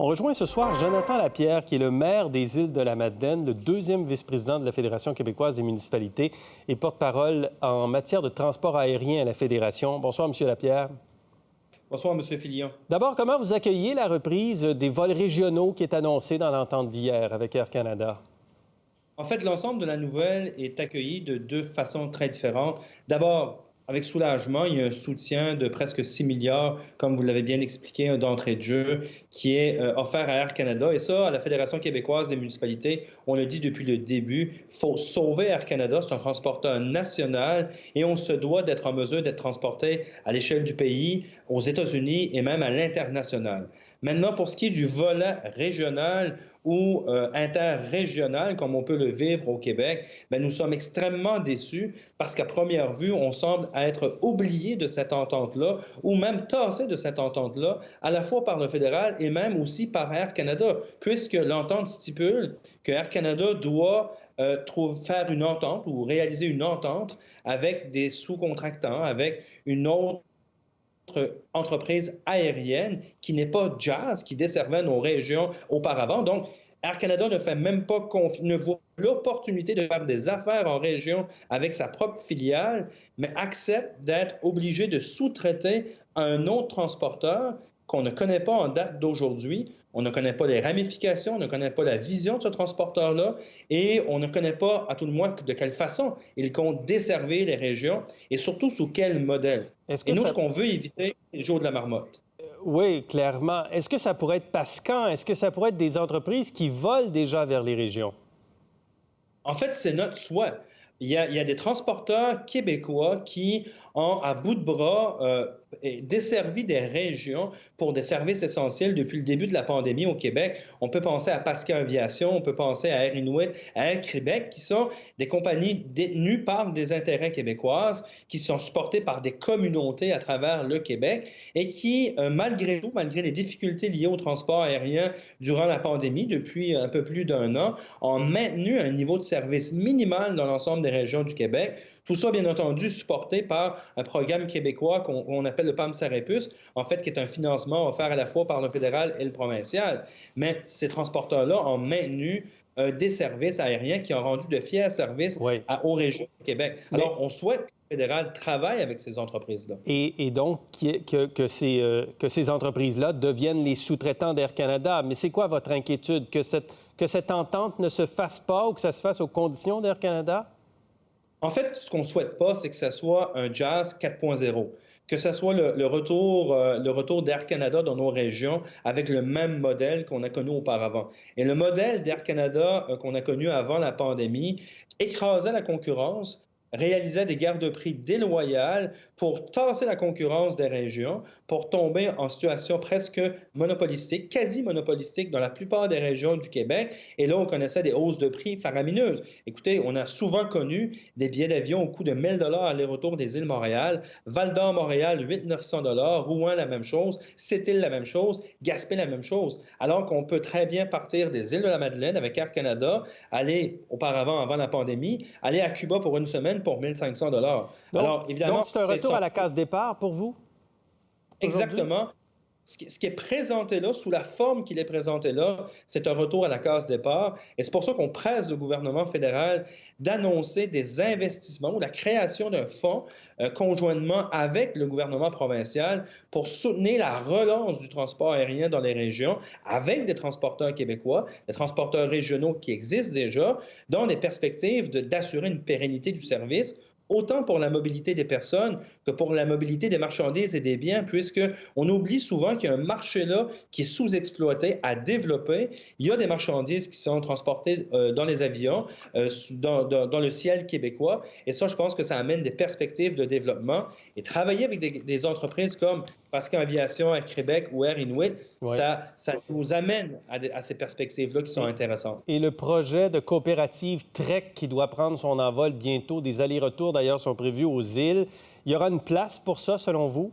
On rejoint ce soir Jonathan Lapierre, qui est le maire des Îles-de-la-Madeleine, le deuxième vice-président de la Fédération québécoise des municipalités et porte-parole en matière de transport aérien à la Fédération. Bonsoir, M. Lapierre. Bonsoir, M. Filion. D'abord, comment vous accueillez la reprise des vols régionaux qui est annoncée dans l'entente d'hier avec Air Canada? En fait, l'ensemble de la nouvelle est accueilli de deux façons très différentes. D'abord, avec soulagement, il y a un soutien de presque 6 milliards, comme vous l'avez bien expliqué, d'entrée de jeu, qui est offert à Air Canada. Et ça, à la Fédération québécoise des municipalités, on le dit depuis le début, il faut sauver Air Canada. C'est un transporteur national et on se doit d'être en mesure d'être transporté à l'échelle du pays, aux États-Unis et même à l'international. Maintenant, pour ce qui est du volet régional ou interrégional, comme on peut le vivre au Québec, bien, nous sommes extrêmement déçus parce qu'à première vue, on semble être oublié de cette entente-là ou même tassé de cette entente-là, à la fois par le fédéral et même aussi par Air Canada, puisque l'entente stipule que Air Canada doit faire une entente ou réaliser une entente avec des sous-contractants, avec une autre entreprise aérienne qui n'est pas Jazz, qui desservait nos régions auparavant. Donc, Air Canada ne fait même pas ne voit l'opportunité de faire des affaires en région avec sa propre filiale, mais accepte d'être obligé de sous-traiter à un autre transporteur qu'on ne connaît pas en date d'aujourd'hui. On ne connaît pas les ramifications, on ne connaît pas la vision de ce transporteur-là et on ne connaît pas, à tout le moins, de quelle façon il compte desservir les régions et surtout sous quel modèle. Et nous, ce qu'on veut éviter, c'est le jour de la marmotte. Oui, clairement. Est-ce que ça pourrait être Pascan? Est-ce que ça pourrait être des entreprises qui volent déjà vers les régions? En fait, c'est notre souhait. Il y a des transporteurs québécois qui ont, à bout de bras, desservi des régions pour des services essentiels depuis le début de la pandémie au Québec. On peut penser à Pascal Aviation, on peut penser à Air Inuit, à Air Québec, qui sont des compagnies détenues par des intérêts québécoises, qui sont supportées par des communautés à travers le Québec et qui, malgré tout, malgré les difficultés liées au transport aérien durant la pandémie, depuis un peu plus d'un an, ont maintenu un niveau de service minimal dans l'ensemble des régions du Québec. Tout ça, bien entendu, supporté par un programme québécois qu'on appelle le PAM Sarepus, en fait, qui est un financement offert à la fois par le fédéral et le provincial. Mais ces transporteurs-là ont maintenu des services aériens qui ont rendu de fiers services aux régions du Québec. Alors, on souhaite que le fédéral travaille avec ces entreprises-là. Et donc, que ces entreprises-là deviennent les sous-traitants d'Air Canada. Mais c'est quoi votre inquiétude? Que cette entente ne se fasse pas ou que ça se fasse aux conditions d'Air Canada? En fait, ce qu'on ne souhaite pas, c'est que ce soit un Jazz 4.0, que ce soit le retour d'Air Canada dans nos régions avec le même modèle qu'on a connu auparavant. Et le modèle d'Air Canada qu'on a connu avant la pandémie écrasait la concurrence, réalisait des guerres de prix déloyales pour tasser la concurrence des régions, pour tomber en situation presque monopolistique, quasi monopolistique dans la plupart des régions du Québec. Et là, on connaissait des hausses de prix faramineuses. Écoutez, on a souvent connu des billets d'avion au coût de 1 000 $ aller-retour des îles Montréal, Val-d'Or-Montréal, 800-900 $, Rouen, la même chose, Sept-Îles, la même chose, Gaspé, la même chose. Alors qu'on peut très bien partir des îles de la Madeleine avec Air Canada, aller auparavant, avant la pandémie, aller à Cuba pour une semaine pour 1 500 $. Alors, évidemment, donc, c'est un retour à la case départ pour vous? Exactement. Ce qui est présenté là, sous la forme qu'il est présenté là, c'est un retour à la case départ. Et c'est pour ça qu'on presse le gouvernement fédéral d'annoncer des investissements ou la création d'un fonds conjointement avec le gouvernement provincial pour soutenir la relance du transport aérien dans les régions avec des transporteurs québécois, des transporteurs régionaux qui existent déjà, dans des perspectives d'assurer une pérennité du service, autant pour la mobilité des personnes que pour la mobilité des marchandises et des biens, puisqu'on oublie souvent qu'il y a un marché là qui est sous-exploité, à développer. Il y a des marchandises qui sont transportées dans les avions, dans le ciel québécois, et ça, je pense que ça amène des perspectives de développement. Et travailler avec des entreprises comme Pascal Aviation, Air Québec ou Air Inuit, ça nous amène à ces perspectives-là qui sont intéressantes. Et le projet de coopérative Trek qui doit prendre son envol bientôt, des allers-retours d'ailleurs sont prévus aux îles. Il y aura une place pour ça, selon vous?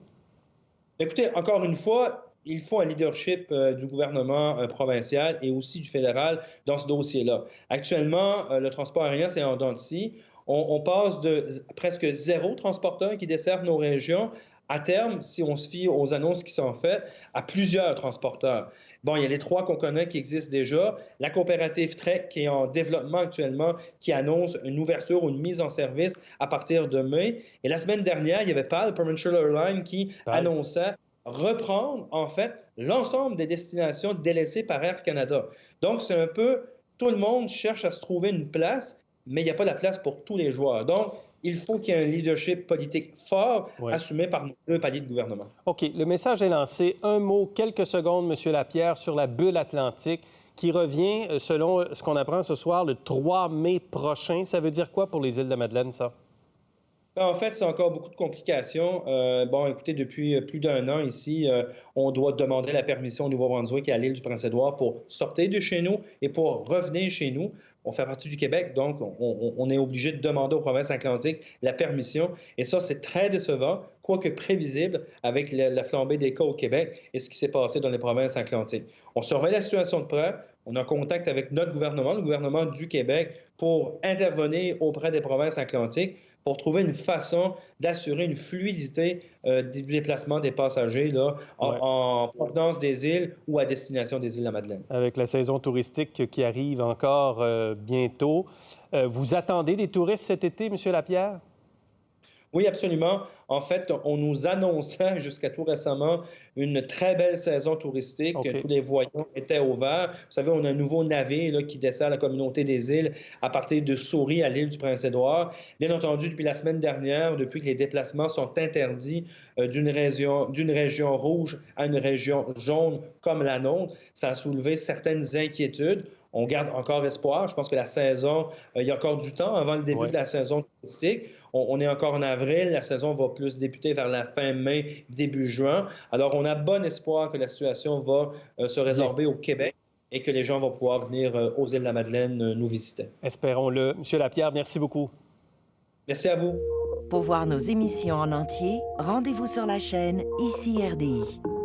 Écoutez, encore une fois, il faut un leadership du gouvernement provincial et aussi du fédéral dans ce dossier-là. Actuellement, le transport aérien, c'est en dents de scie. On passe de presque 0 transporteurs qui desservent nos régions à terme, si on se fie aux annonces qui sont faites, à plusieurs transporteurs. Bon, il y a les 3 qu'on connaît qui existent déjà. La coopérative Trek, qui est en développement actuellement, qui annonce une ouverture ou une mise en service à partir de mai. Et la semaine dernière, il y avait PAL, Provincial Airlines, qui Tal. annonçait reprendre, en fait, l'ensemble des destinations délaissées par Air Canada. Donc, c'est un peu, tout le monde cherche à se trouver une place, mais il n'y a pas la place pour tous les joueurs. Donc, il faut qu'il y ait un leadership politique fort Oui. assumé par nos 2 paliers de gouvernement. OK. Le message est lancé. Un mot, quelques secondes, M. Lapierre, sur la bulle atlantique qui revient, selon ce qu'on apprend ce soir, le 3 mai prochain. Ça veut dire quoi pour les îles de la Madeleine, ça? En fait, c'est encore beaucoup de complications. Bon, écoutez, depuis plus d'1 an ici, on doit demander la permission au Nouveau-Brunswick et à l'île du Prince-Édouard pour sortir de chez nous et pour revenir chez nous. On fait partie du Québec, donc on est obligé de demander aux provinces atlantiques la permission. Et ça, c'est très décevant, quoique prévisible, avec la flambée des cas au Québec et ce qui s'est passé dans les provinces atlantiques. On surveille la situation de près. On est en contact avec notre gouvernement, le gouvernement du Québec, pour intervenir auprès des provinces atlantiques pour trouver une façon d'assurer une fluidité du déplacement des passagers là, Ouais. en provenance des îles ou à destination des îles de la Madeleine. Avec la saison touristique qui arrive encore bientôt. Vous attendez des touristes cet été, M. Lapierre? Oui, absolument. En fait, on nous annonçait jusqu'à tout récemment une très belle saison touristique. OK. Tous les voyants étaient ouverts. Vous savez, on a un nouveau navire là, qui dessert la communauté des îles à partir de Souris à l'île du Prince-Édouard. Bien entendu, depuis la semaine dernière, depuis que les déplacements sont interdits d'une région rouge à une région jaune comme la nôtre, ça a soulevé certaines inquiétudes. On garde encore espoir. Je pense que la saison, il y a encore du temps avant le début Ouais. de la saison touristique. On est encore en avril. La saison va plus débuter vers la fin mai, début juin. Alors, on a bon espoir que la situation va se résorber au Québec et que les gens vont pouvoir venir aux îles de la Madeleine nous visiter. Espérons-le. M. Lapierre, merci beaucoup. Merci à vous. Pour voir nos émissions en entier, rendez-vous sur la chaîne ICI RDI.